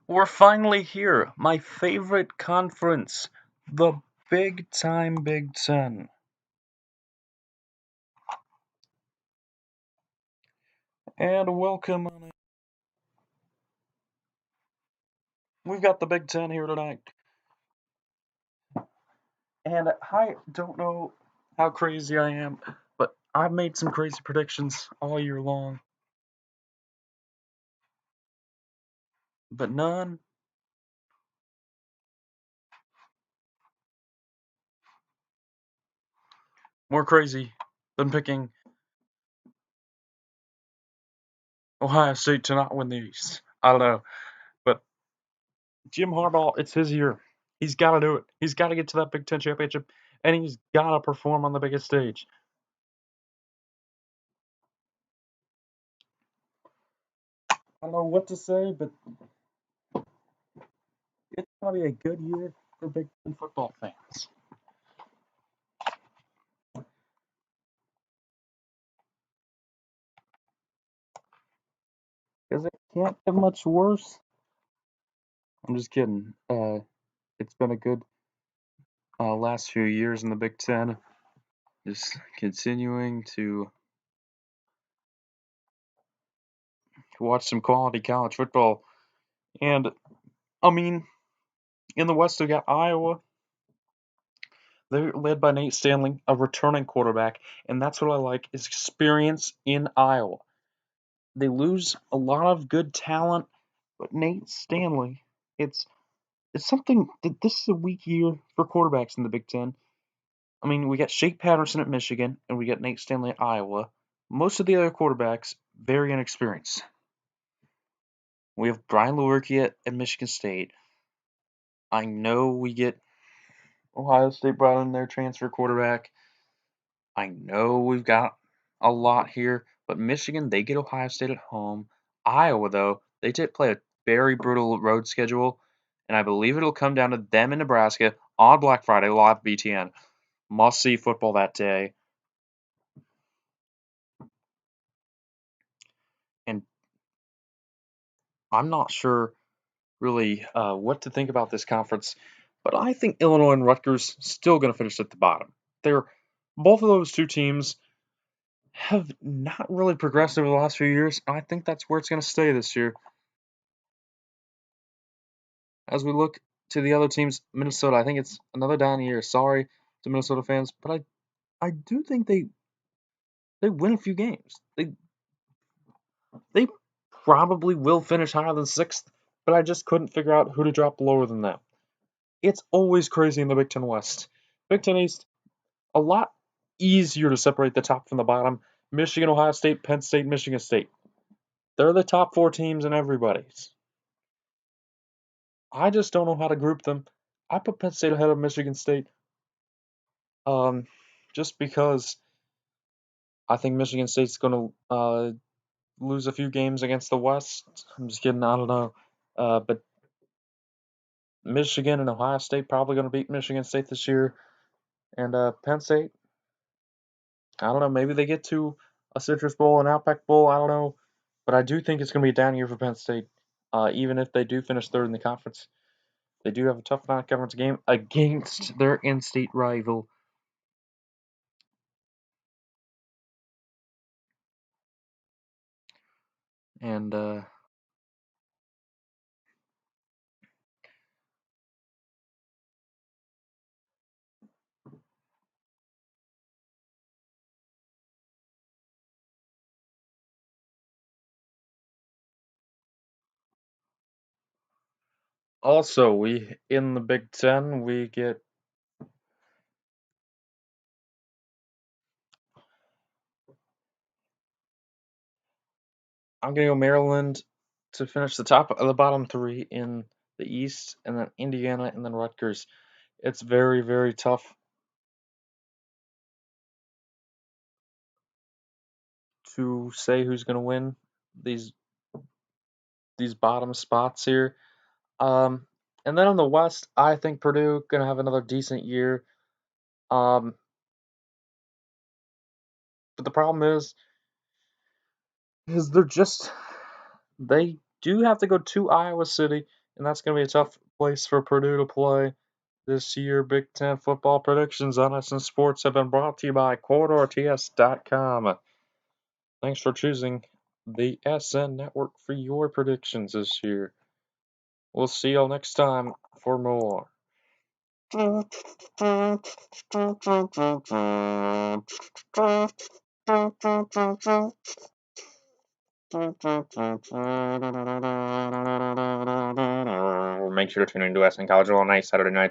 We're finally here. My favorite conference, the Big Time Big Ten. And welcome on in. We've got the Big Ten here tonight. And I don't know how crazy I am, but I've made some crazy predictions all year long. But none more crazy than picking Ohio State to not win the East. I don't know. But Jim Harbaugh, it's his year. He's got to do it. He's got to get to that Big Ten championship, and he's got to perform on the biggest stage. I don't know what to say, but it's going to be a good year for Big Ten football fans. Because it can't get much worse. I'm just kidding. It's been a good last few years in the Big Ten. Just continuing to watch some quality college football. And, I mean, in the West, we got Iowa. They're led by Nate Stanley, a returning quarterback. And that's what I like, is experience in Iowa. They lose a lot of good talent, but Nate Stanley, it's something that this is a weak year for quarterbacks in the Big Ten. I mean, we got Shake Patterson at Michigan, and we got Nate Stanley at Iowa. Most of the other quarterbacks, very inexperienced. We have Brian Lewerke at Michigan State. I know we get Ohio State brought in their transfer quarterback. I know we've got a lot here, but Michigan, they get Ohio State at home. Iowa, though, they play a very brutal road schedule, and I believe it'll come down to them in Nebraska on Black Friday, live BTN. Must see football that day. And I'm not sure really what to think about this conference, but I think Illinois and Rutgers still going to finish at the bottom. They're both of those two teams have not really progressed over the last few years. I think that's where it's going to stay this year. As we look to the other teams, Minnesota, I think it's another down year. Sorry to Minnesota fans, but I do think they win a few games. They probably will finish higher than sixth, but I just couldn't figure out who to drop lower than them. It's always crazy in the Big Ten West. Big Ten East, a lot easier to separate the top from the bottom. Michigan, Ohio State, Penn State, Michigan State. They're the top four teams in everybody's. I just don't know how to group them. I put Penn State ahead of Michigan State, um, just because I think Michigan State's going to lose a few games against the West. I'm just kidding. I don't know, but Michigan and Ohio State probably going to beat Michigan State this year, and Penn State. I don't know. Maybe they get to a Citrus Bowl, an Outback Bowl. I don't know, but I do think it's going to be a down year for Penn State. Even if they do finish third in the conference, they do have a tough non-conference game against their in-state rival. And also, we in the Big Ten, we get I'm gonna go Maryland to finish the top of the bottom three in the East, and then Indiana, and then Rutgers. It's very, very tough to say who's gonna win these these bottom spots here. Um, and then on the West, I think Purdue gonna have another decent year. Um, but the problem is they're just they do have to go to Iowa City and that's going to be a tough place for Purdue to play this year. Big Ten football predictions on SN Sports have been brought to you by CorridorTS.com. Thanks for choosing the SN Network for your predictions this year. We'll see y'all next time for more. Make sure to tune into SN College all night, Saturday night.